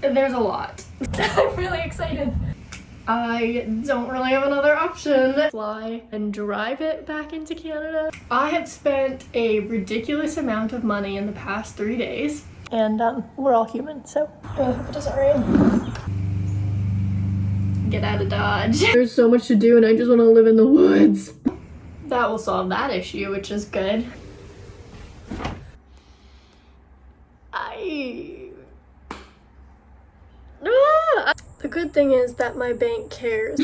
There's a lot. I'm really excited. I don't really have another option. Fly and drive it back into Canada. I have spent a ridiculous amount of money in the past 3 days. And we're all human, so I hope it doesn't rain. Get out of Dodge. There's so much to do and I just want to live in the woods. That will solve that issue, which is good. The good thing is that my bank cares.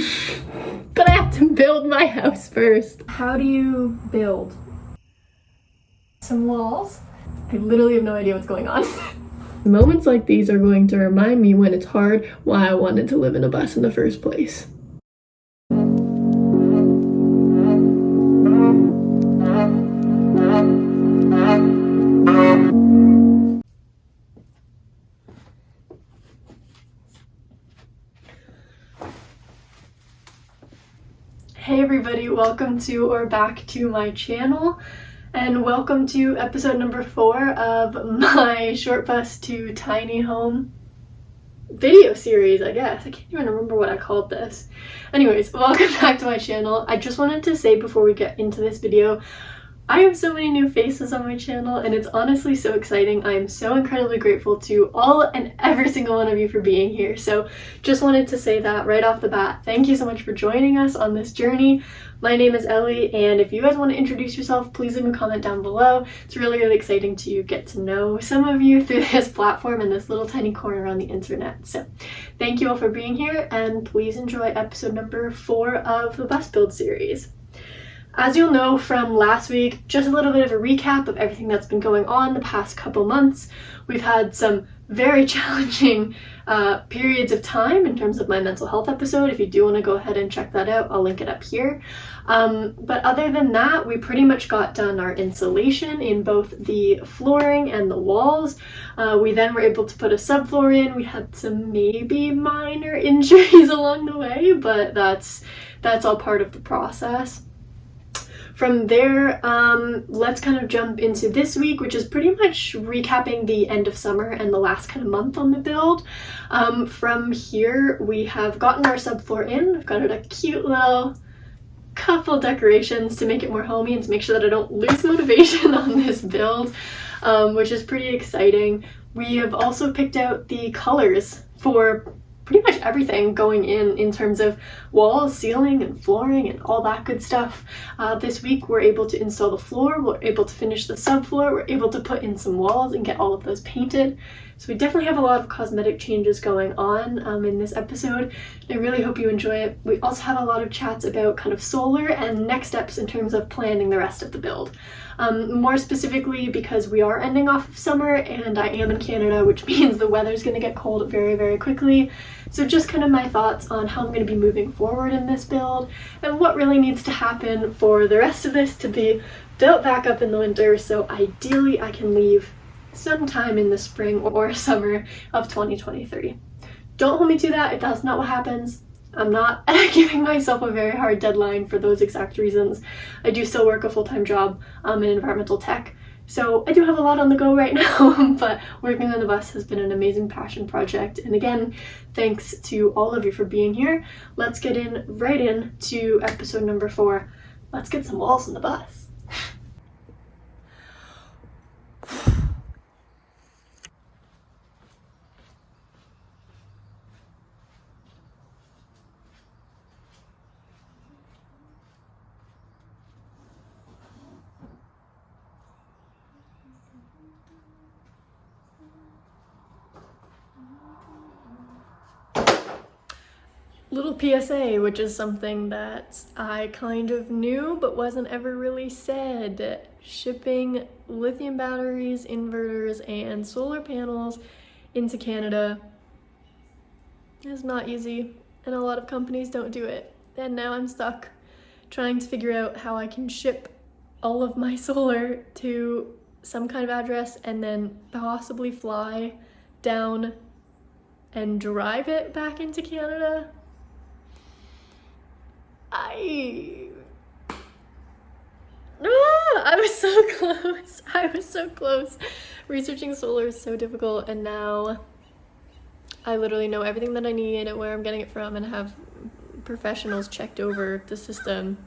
But I have to build my house first. How do you build? Some walls? I literally have no idea what's going on. Moments like these are going to remind me when it's hard why I wanted to live in a bus in the first place. Hey everybody, welcome to or back to my channel, and welcome to episode number 4 of my short bus to tiny home video series, I guess. I can't even remember what I called this. Anyways, welcome back to my channel. I just wanted to say before we get into this video, I have so many new faces on my channel and it's honestly so exciting. I am so incredibly grateful to all and every single one of you for being here. So just wanted to say that right off the bat. Thank you so much for joining us on this journey. My name is Ellie, and if you guys want to introduce yourself, please leave a comment down below. It's really, really exciting to get to know some of you through this platform and this little tiny corner on the internet. So thank you all for being here, and please enjoy episode number 4 of the bus build series. As you'll know from last week, just a little bit of a recap of everything that's been going on the past couple months. We've had some very challenging periods of time in terms of my mental health episode. If you do want to go ahead and check that out, I'll link it up here. But other than that, we pretty much got done our insulation in both the flooring and the walls. We then were able to put a subfloor in. We had some maybe minor injuries along the way, but that's all part of the process. From there, let's kind of jump into this week, which is pretty much recapping the end of summer and the last kind of month on the build. From here, we have gotten our subfloor in. We've got a cute little couple decorations to make it more homey and to make sure that I don't lose motivation on this build, which is pretty exciting. We have also picked out the colors for pretty much everything going in terms of walls, ceiling, and flooring, and all that good stuff. This week we're able to install the floor, we're able to finish the subfloor, we're able to put in some walls and get all of those painted. So we definitely have a lot of cosmetic changes going on in this episode. I really hope you enjoy it. We also have a lot of chats about kind of solar and next steps in terms of planning the rest of the build. More specifically because we are ending off of summer and I am in Canada, which means the weather's going to get cold very, very quickly. So just kind of my thoughts on how I'm going to be moving forward in this build and what really needs to happen for the rest of this to be built back up in the winter. So ideally I can leave sometime in the spring or summer of 2023. Don't hold me to that if that's not what happens. I'm not giving myself a very hard deadline for those exact reasons. I do still work a full-time job in environmental tech, so I do have a lot on the go right now, but working on the bus has been an amazing passion project. And again, thanks to all of you for being here. Let's get right into episode number 4. Let's get some walls in the bus. Little PSA, which is something that I kind of knew but wasn't ever really said. Shipping lithium batteries, inverters, and solar panels into Canada is not easy, and a lot of companies don't do it. And now I'm stuck trying to figure out how I can ship all of my solar to some kind of address and then possibly fly down and drive it back into Canada. I was so close. I was so close. Researching solar is so difficult, and now I literally know everything that I need, where I'm getting it from, and have professionals checked over the system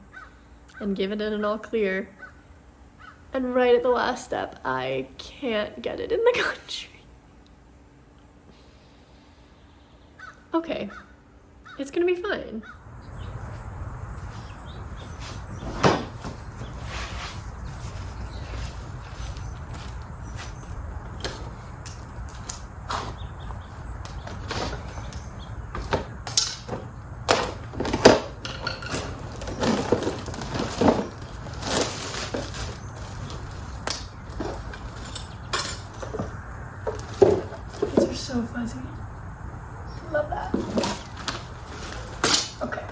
and given it an all clear. And right at the last step, I can't get it in the country. Okay, it's gonna be fine. These are so fuzzy. Love that. Okay.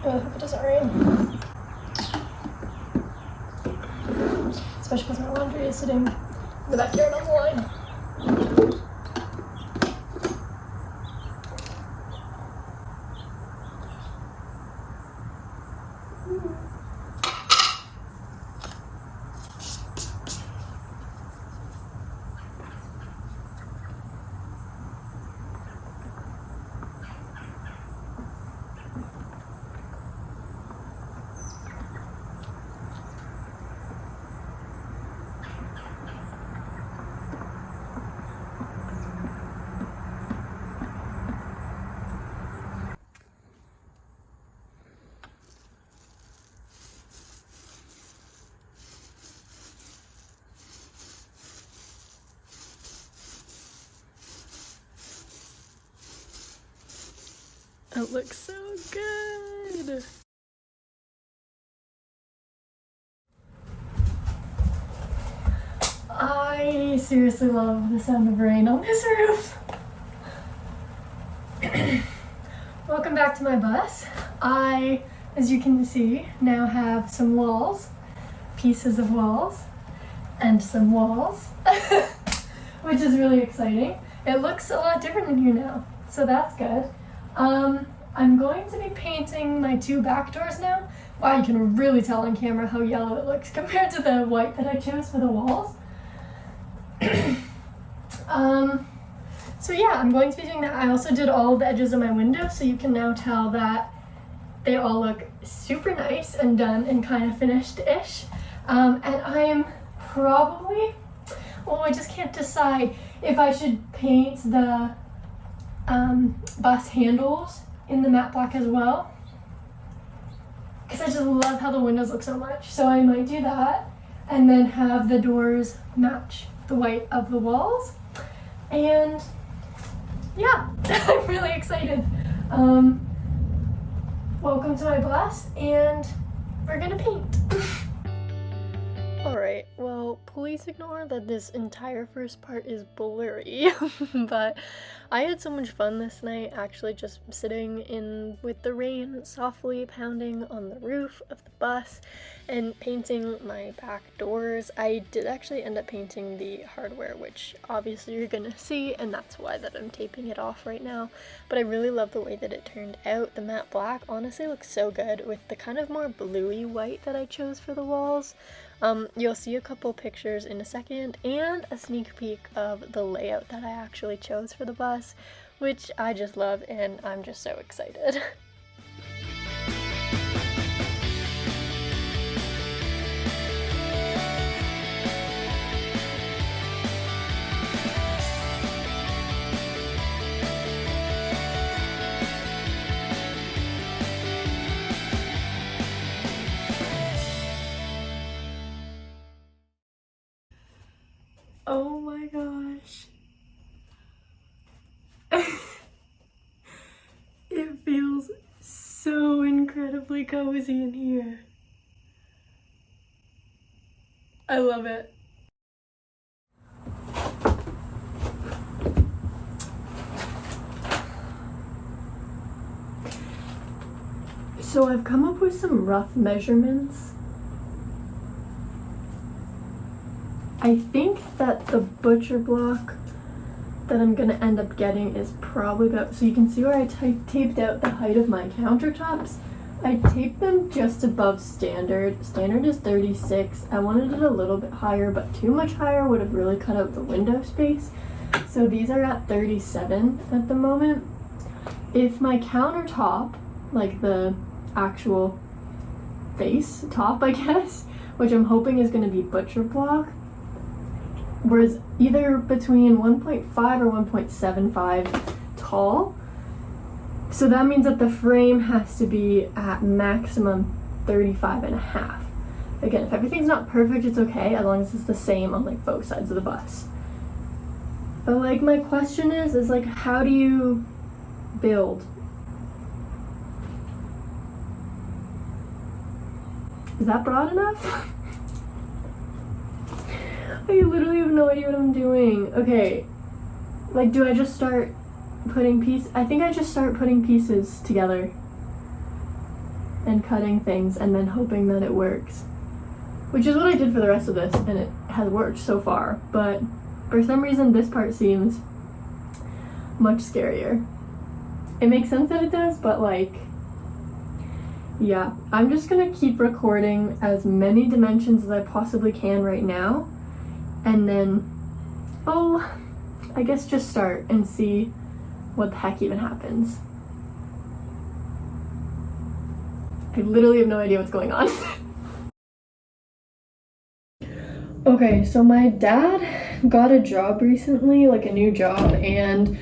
I hope it doesn't rain. Especially because my laundry is sitting in the backyard on the line. It looks so good. I seriously love the sound of rain on this roof. Welcome back to my bus. I, as you can see, now have some walls, pieces of walls, and some walls, which is really exciting. It looks a lot different in here now, so that's good. I'm going to be painting my two back doors now. Wow, you can really tell on camera how yellow it looks compared to the white that I chose for the walls. So yeah, I'm going to be doing that. I also did all the edges of my windows, so you can now tell that they all look super nice and done and kind of finished-ish. And I'm probably, well, I just can't decide if I should paint the bus handles in the matte black as well, because I just love how the windows look so much. So I might do that and then have the doors match the white of the walls. And yeah, I'm really excited. Welcome to my bus, and we're gonna paint. Alright, well, please ignore that this entire first part is blurry, but I had so much fun this night actually just sitting in with the rain softly pounding on the roof of the bus and painting my back doors. I did actually end up painting the hardware, which obviously you're gonna see, and that's why that I'm taping it off right now, but I really love the way that it turned out. The matte black honestly looks so good with the kind of more bluey white that I chose for the walls. You'll see a couple pictures in a second and a sneak peek of the layout that I actually chose for the bus, which I just love and I'm just so excited. Oh my gosh. It feels so incredibly cozy in here. I love it. So I've come up with some rough measurements I think that the butcher block that I'm gonna end up getting is probably about, so you can see where I taped out the height of my countertops. I taped them just above standard. Standard is 36. I wanted it a little bit higher, but too much higher would have really cut out the window space. So these are at 37 at the moment. If my countertop, like the actual face top, I guess, which I'm hoping is going to be butcher block, was either between 1.5 or 1.75 tall. So that means that the frame has to be at maximum 35 and a half. Again, if everything's not perfect, it's okay, as long as it's the same on like both sides of the bus. But like my question is like, how do you build? Is that broad enough? I literally have no idea what I'm doing. Okay, like, do I just start putting I think I just start putting pieces together and cutting things and then hoping that it works, which is what I did for the rest of this, and it has worked so far, but for some reason this part seems much scarier. It makes sense that it does, but like, yeah, I'm just gonna keep recording as many dimensions as I possibly can right now, and then I guess just start and see what the heck even happens. I literally have no idea what's going on. Okay, so my dad got a job recently, like a new job, and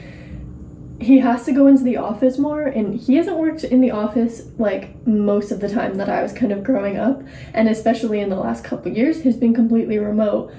he has to go into the office more, and he hasn't worked in the office like most of the time that I was kind of growing up, and especially in the last couple years, he's been completely remote,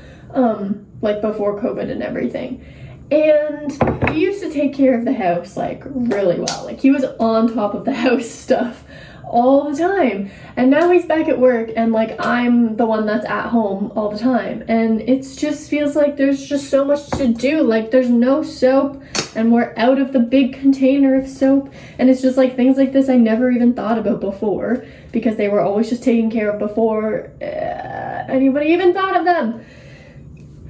like before COVID and everything. And he used to take care of the house like really well. Like he was on top of the house stuff all the time. And now he's back at work, and like I'm the one that's at home all the time. And it just feels like there's just so much to do. Like there's no soap, and we're out of the big container of soap. And it's just like things like this I never even thought about before, because they were always just taken care of before anybody even thought of them.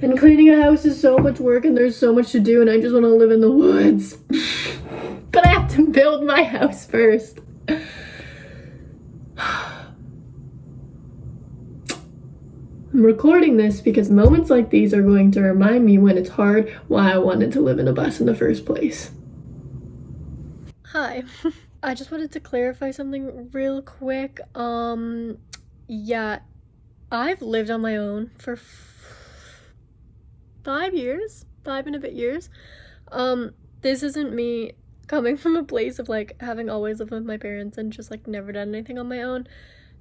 And cleaning a house is so much work, and there's so much to do, and I just want to live in the woods. But I have to build my house first. I'm recording this because moments like these are going to remind me when it's hard why I wanted to live in a bus in the first place. Hi. I just wanted to clarify something real quick. Yeah, I've lived on my own for 5 and a bit years. This isn't me coming from a place of like having always lived with my parents and just like never done anything on my own.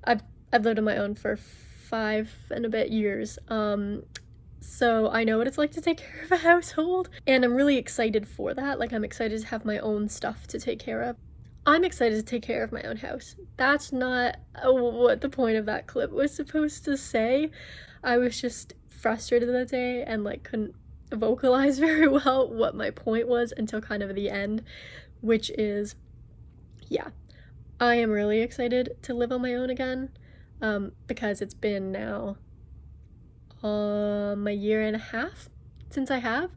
I've lived on my own for 5 and a bit years. So I know what it's like to take care of a household, and I'm really excited for that. Like I'm excited to have my own stuff to take care of. I'm excited to take care of my own house. That's not what the point of that clip was supposed to say. I was just frustrated that day and like couldn't vocalize very well what my point was until kind of the end, which is, yeah, I am really excited to live on my own again, because it's been now a year and a half since I have,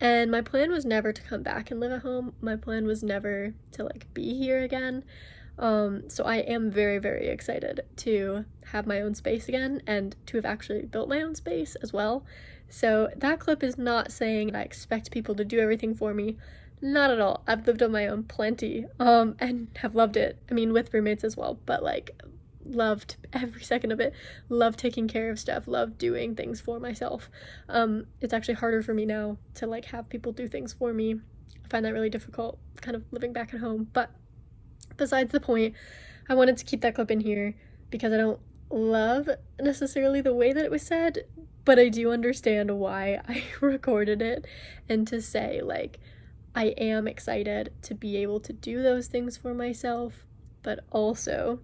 and my plan was never to come back and live at home. My plan was never to like be here again. So I am very, very excited to have my own space again and to have actually built my own space as well. So that clip is not saying I expect people to do everything for me. Not at all. I've lived on my own plenty, and have loved it. I mean, with roommates as well, but like loved every second of it. Love taking care of stuff, love doing things for myself. It's actually harder for me now to like have people do things for me. I find that really difficult, kind of living back at home, but besides the point, I wanted to keep that clip in here because I don't love necessarily the way that it was said, but I do understand why I recorded it, and to say like I am excited to be able to do those things for myself, but also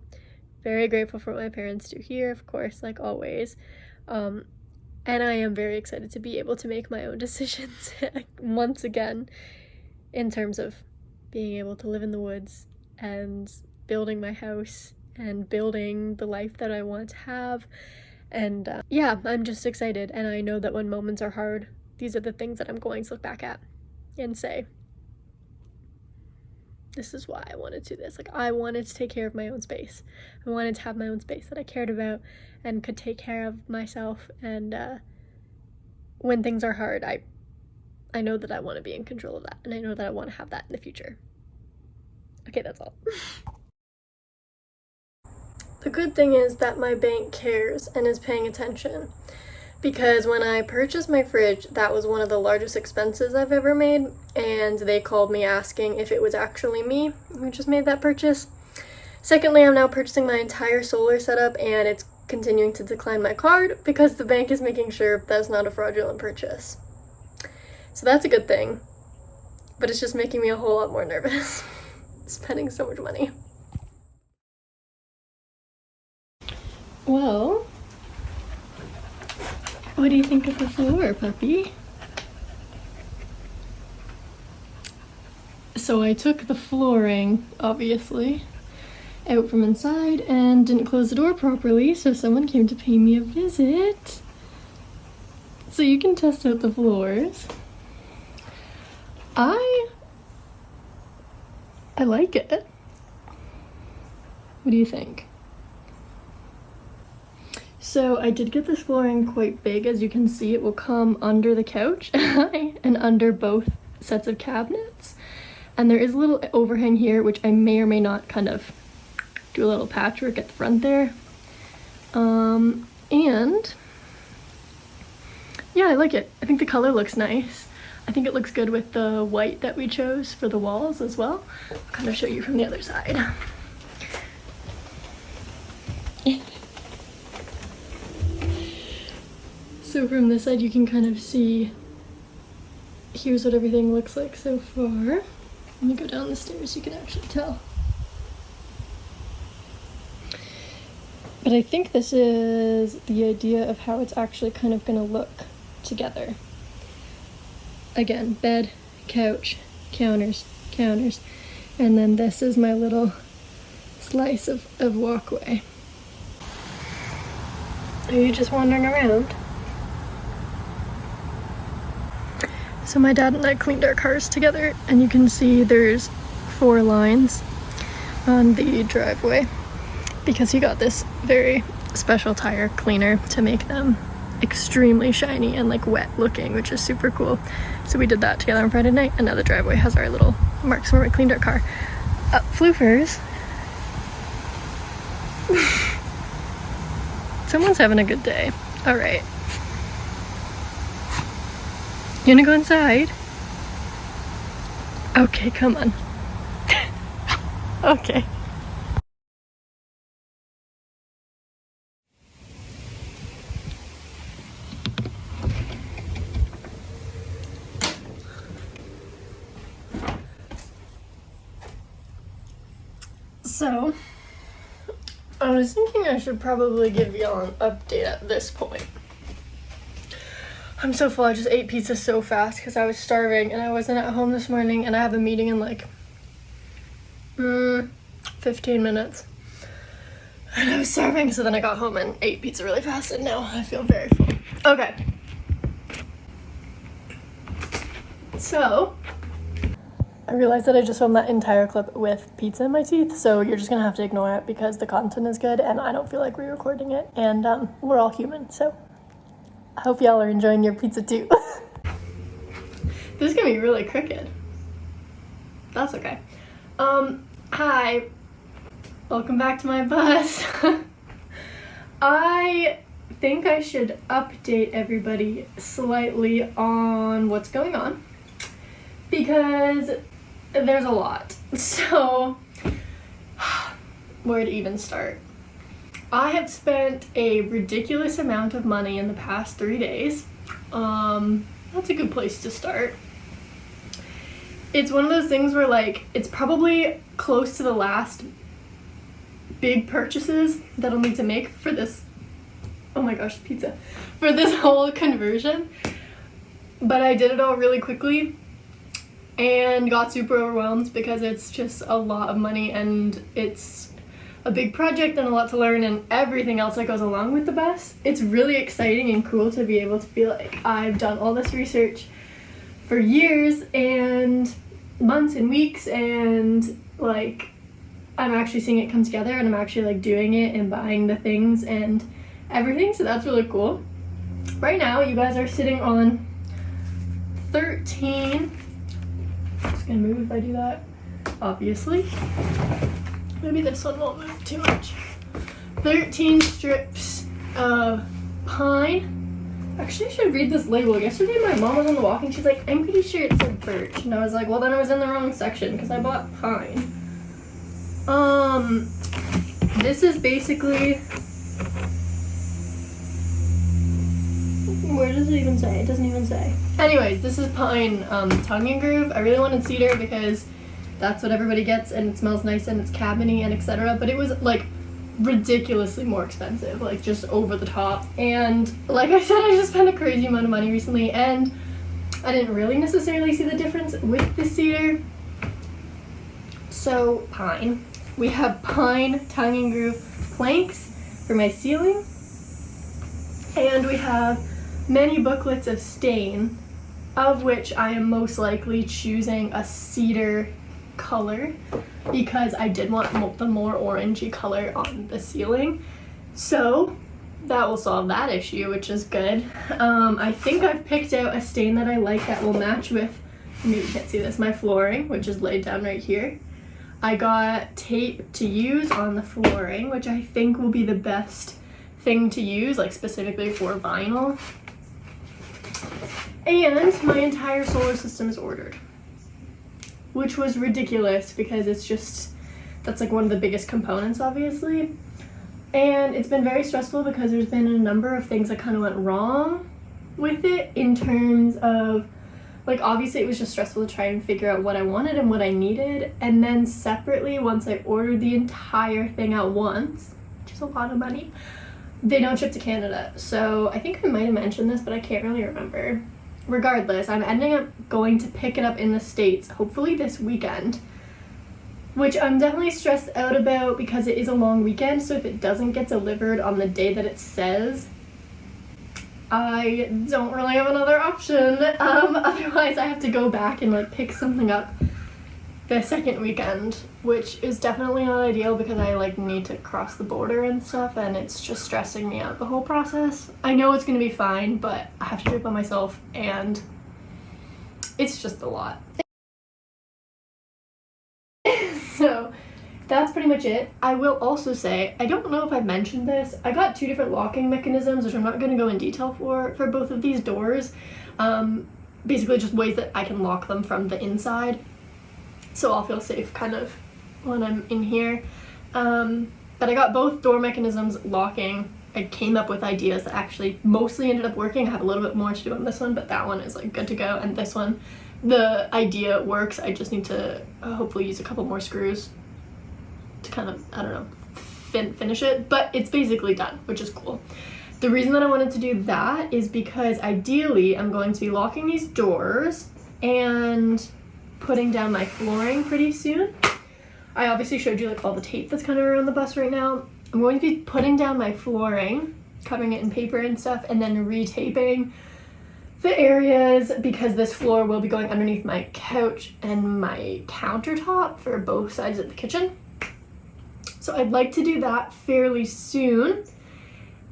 very grateful for what my parents do here, of course, like always. And I am very excited to be able to make my own decisions once again in terms of being able to live in the woods and building my house and building the life that I want to have, And yeah, I'm just excited, and I know that when moments are hard, these are the things that I'm going to look back at and say, this is why I wanted to do this. Like, I wanted to take care of my own space. I wanted to have my own space that I cared about and could take care of myself. And when things are hard, I know that I want to be in control of that, and I know that I want to have that in the future. Okay, that's all. The good thing is that my bank cares and is paying attention, because when I purchased my fridge, that was one of the largest expenses I've ever made, and they called me asking if it was actually me who just made that purchase. Secondly, I'm now purchasing my entire solar setup, and it's continuing to decline my card because the bank is making sure that's not a fraudulent purchase. So that's a good thing, but it's just making me a whole lot more nervous. Spending so much money. Well, what do you think of the floor, puppy? So I took the flooring, obviously, out from inside and didn't close the door properly, so someone came to pay me a visit. So you can test out the floors. I like it. What do you think? So I did get this flooring quite big. As you can see, it will come under the couch and under both sets of cabinets. And there is a little overhang here, which I may or may not kind of do a little patchwork at the front there. And yeah, I like it. I think the color looks nice. I think it looks good with the white that we chose for the walls as well. I'll kind of show you from the other side. So from this side you can kind of see, here's what everything looks like so far. Let me go down the stairs so you can actually tell. But I think this is the idea of how it's actually kind of gonna look together. Again, bed, couch, counters, counters, and then this is my little slice of walkway. Are you just wandering around? So my dad and I cleaned our cars together, and you can see there's 4 lines on the driveway because he got this very special tire cleaner to make them extremely shiny and like wet looking, which is super cool. So we did that together on Friday night, and now the driveway has our little marks where we cleaned our car. Floofers. Someone's having a good day. All right. You wanna go inside? Okay, come on. Okay. So, I was thinking I should probably give y'all an update at this point. I'm so full. I just ate pizza so fast because I was starving and I wasn't at home this morning, and I have a meeting in like 15 minutes. And I was starving, so then I got home and ate pizza really fast, and now I feel very full. Okay. So, I realized that I just filmed that entire clip with pizza in my teeth, so you're just gonna have to ignore it because the content is good and I don't feel like re-recording it, and we're all human, so I hope y'all are enjoying your pizza too. This is gonna be really crooked. That's okay. Hi. Welcome back to my bus. I think I should update everybody slightly on what's going on because there's a lot. So, where to even start? I have spent a ridiculous amount of money in the past 3 days. That's a good place to start. It's one of those things where like, it's probably close to the last big purchases that I'll need to make for this, oh my gosh, pizza, for this whole conversion. But I did it all really quickly and got super overwhelmed because it's just a lot of money, and it's a big project and a lot to learn and everything else that goes along with the bus, it's really exciting and cool to be able to feel like I've done all this research for years and months and weeks, and like I'm actually seeing it come together and I'm actually like doing it and buying the things and everything, so that's really cool. Right now you guys are sitting on 13, I'm just gonna move if I do that, obviously. Maybe this one won't move too much. 13 strips of pine. Actually, I should read this label. Yesterday my mom was on the walk and she's like, I'm pretty sure it said birch. And I was like, well then I was in the wrong section because I bought pine. This is basically, where does it even say? It doesn't even say. Anyways, this is pine tongue and groove. I really wanted cedar because that's what everybody gets and it smells nice and it's cabiny and etc. But it was like ridiculously more expensive, like just over the top. And like I said, I just spent a crazy amount of money recently and I didn't really necessarily see the difference with the cedar. So pine. We have pine tongue and groove planks for my ceiling. And we have many booklets of stain, of which I am most likely choosing a cedar color because I did want the more orangey color on the ceiling. So that will solve that issue, which is good. I think I've picked out a stain that I like that will match with, maybe you can't see this, my flooring, which is laid down right here. I got tape to use on the flooring, which I think will be the best thing to use, like specifically for vinyl. And my entire solar system is ordered, which was ridiculous because it's just, that's like one of the biggest components obviously. And it's been very stressful because there's been a number of things that kind of went wrong with it in terms of, like obviously it was just stressful to try and figure out what I wanted and what I needed. And then separately, once I ordered the entire thing at once, which is a lot of money, they don't ship to Canada. So I think I might have mentioned this, but I can't really remember. Regardless, I'm ending up going to pick it up in the States, hopefully this weekend, which I'm definitely stressed out about because it is a long weekend. So if it doesn't get delivered on the day that it says, I don't really have another option. Otherwise I have to go back and like pick something up the second weekend, which is definitely not ideal because I like need to cross the border and stuff and it's just stressing me out the whole process. I know it's gonna be fine, but I have to do it by myself and it's just a lot. So that's pretty much it. I will also say, I don't know if I've mentioned this, I got 2 different locking mechanisms, which I'm not going to go in detail for both of these doors. Basically just ways that I can lock them from the inside, so I'll feel safe kind of when I'm in here. But I got both door mechanisms locking. I came up with ideas that actually mostly ended up working. I have a little bit more to do on this one, but that one is like good to go, and this one, the idea works. I just need to hopefully use a couple more screws to kind of, I don't know, finish it, but it's basically done, which is cool. The reason that I wanted to do that is because ideally I'm going to be locking these doors and putting down my flooring pretty soon. I obviously showed you like all the tape that's kind of around the bus right now. I'm going to be putting down my flooring, covering it in paper and stuff, and then retaping the areas because this floor will be going underneath my couch and my countertop for both sides of the kitchen. So I'd like to do that fairly soon.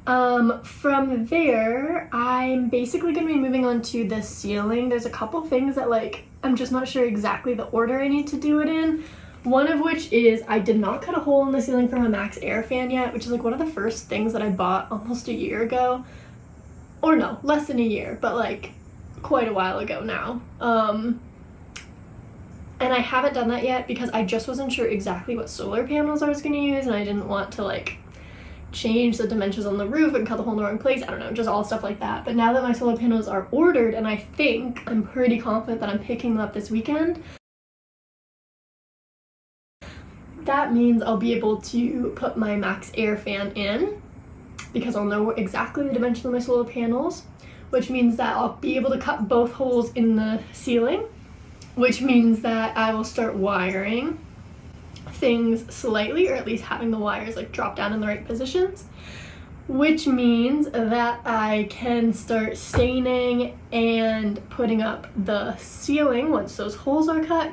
From there, I'm basically going to be moving on to the ceiling. There's a couple things that like, I'm just not sure exactly the order I need to do it in. One of which is I did not cut a hole in the ceiling for my Max Air fan yet, which is like one of the first things that I bought almost a year ago. Or no, less than a year, but like quite a while ago now. And I haven't done that yet because I just wasn't sure exactly what solar panels I was going to use, and I didn't want to like change the dimensions on the roof and cut the hole in the wrong place. I don't know, just all stuff like that. But now that my solar panels are ordered, and I think I'm pretty confident that I'm picking them up this weekend, that means I'll be able to put my Max Air fan in because I'll know exactly the dimension of my solar panels, which means that I'll be able to cut both holes in the ceiling, which means that I will start wiring things slightly, or at least having the wires like drop down in the right positions, which means that I can start staining and putting up the ceiling once those holes are cut,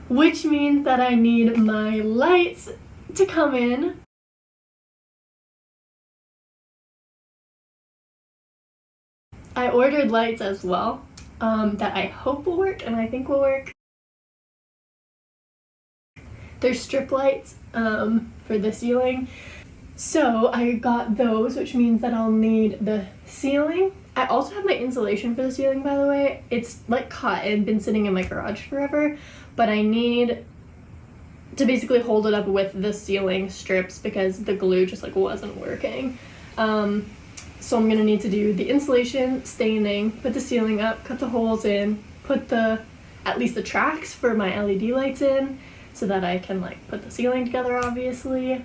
which means that I need my lights to come in. I ordered lights as well that I hope will work and I think will work. They're strip lights for the ceiling. So I got those, which means that I'll need the ceiling. I also have my insulation for the ceiling, by the way. It's like cut and been sitting in my garage forever, but I need to basically hold it up with the ceiling strips because the glue just like wasn't working. So I'm gonna need to do the insulation, staining, put the ceiling up, cut the holes in, put at least the tracks for my LED lights in so that I can like put the ceiling together, obviously.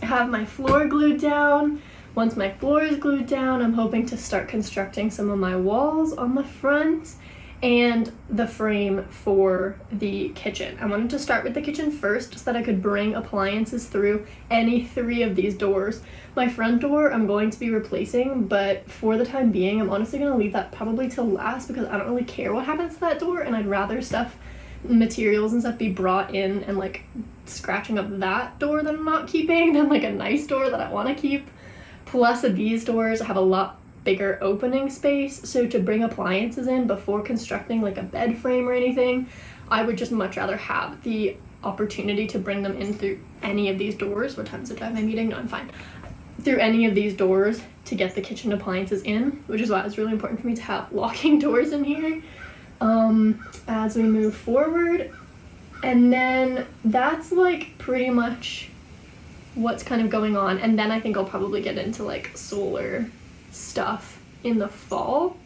Have my floor glued down. Once my floor is glued down, I'm hoping to start constructing some of my walls on the front and the frame for the kitchen. I wanted to start with the kitchen first so that I could bring appliances through any 3 of these doors. My front door I'm going to be replacing, but for the time being I'm honestly going to leave that probably till last because I don't really care what happens to that door, and I'd rather materials and stuff be brought in and like scratching up that door that I'm not keeping than like a nice door that I want to keep. Plus these doors have a lot bigger opening space, so to bring appliances in before constructing like a bed frame or anything, I would just much rather have the opportunity to bring them in through any of these doors. What time is it? My meeting? No, I'm fine. Through any of these doors to get the kitchen appliances in, which is why it's really important for me to have locking doors in here as we move forward. And then that's like pretty much what's kind of going on, and then I think I'll probably get into like solar stuff in the fall.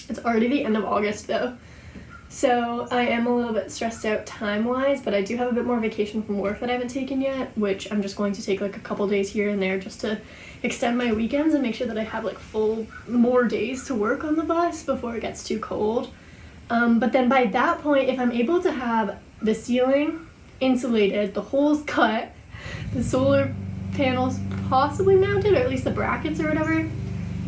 It's already the end of August though, so I am a little bit stressed out time-wise, but I do have a bit more vacation from work that I haven't taken yet, which I'm just going to take like a couple days here and there just to extend my weekends and make sure that I have like more days to work on the bus before it gets too cold. But then by that point, if I'm able to have the ceiling insulated, the holes cut, the solar panels possibly mounted, or at least the brackets or whatever,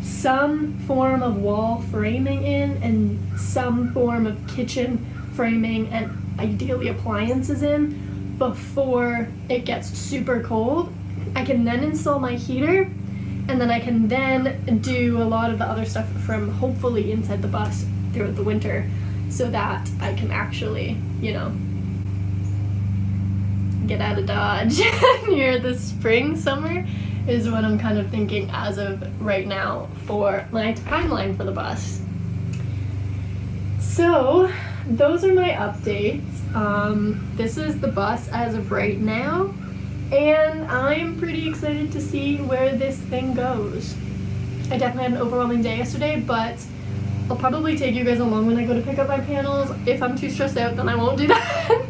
some form of wall framing in, and some form of kitchen framing and ideally appliances in before it gets super cold, I can then install my heater, and then I can then do a lot of the other stuff from hopefully inside the bus throughout the winter so that I can actually, you know, get out of Dodge near the spring, summer is what I'm kind of thinking as of right now for my timeline for the bus. So those are my updates. This is the bus as of right now, and I'm pretty excited to see where this thing goes. I definitely had an overwhelming day yesterday, but I'll probably take you guys along when I go to pick up my panels. If I'm too stressed out, then I won't do that.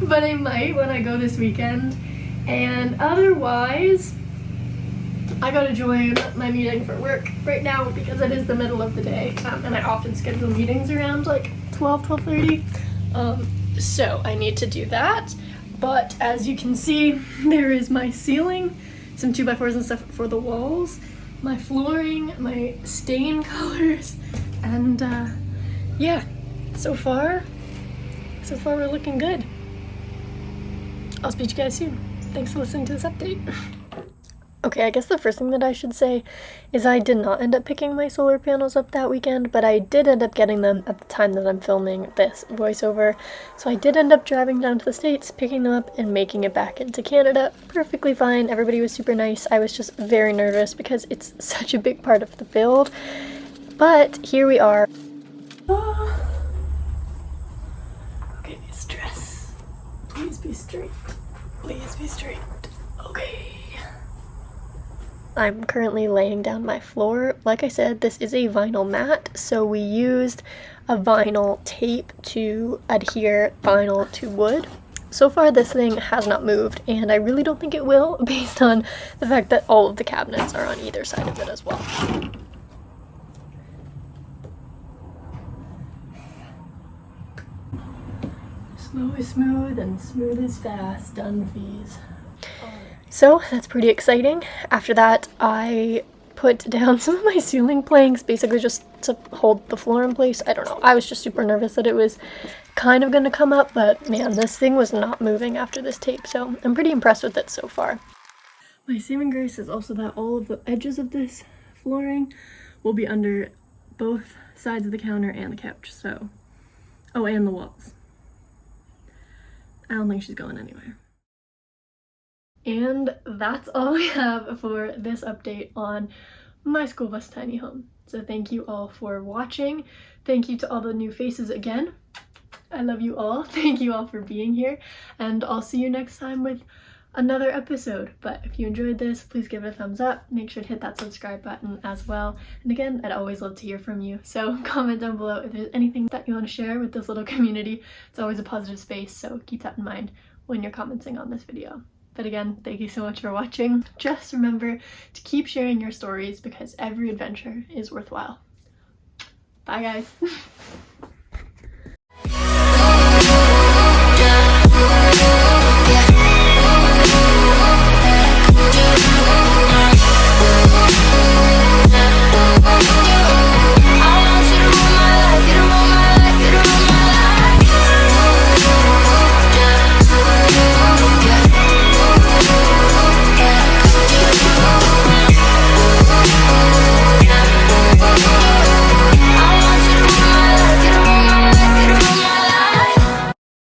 But I might when I go this weekend. And otherwise, I gotta join my meeting for work right now because it is the middle of the day, and I often schedule meetings around like 12:30. So I need to do that. But as you can see, there is my ceiling, some 2x4s and stuff for the walls, my flooring, my stain colors, and yeah, so far we're looking good. I'll speak to you guys soon. Thanks for listening to this update. Okay, I guess the first thing that I should say is I did not end up picking my solar panels up that weekend, but I did end up getting them at the time that I'm filming this voiceover. So I did end up driving down to the States, picking them up, and making it back into Canada. Perfectly fine. Everybody was super nice. I was just very nervous because it's such a big part of the build. But here we are. Okay, stress. Please be straight. Please be straight. Okay. I'm currently laying down my floor. Like I said, this is a vinyl mat, so we used a vinyl tape to adhere vinyl to wood. So far this thing has not moved, and I really don't think it will based on the fact that all of the cabinets are on either side of it as well. Slow is smooth and smooth is fast. Done fees. So that's pretty exciting. After that, I put down some of my ceiling planks, basically just to hold the floor in place. I don't know. I was just super nervous that it was kind of going to come up, but man, this thing was not moving after this tape, so I'm pretty impressed with it so far. My saving grace is also that all of the edges of this flooring will be under both sides of the counter and the couch, so... Oh, and the walls. I don't think she's going anywhere. And that's all we have for this update on my school bus tiny home. So thank you all for watching. Thank you to all the new faces again. I love you all. Thank you all for being here. And I'll see you next time with another episode. But if you enjoyed this, please give it a thumbs up. Make sure to hit that subscribe button as well. And again, I'd always love to hear from you. So comment down below if there's anything that you want to share with this little community. It's always a positive space, so keep that in mind when you're commenting on this video. But again, thank you so much for watching. Just remember to keep sharing your stories because every adventure is worthwhile. Bye guys!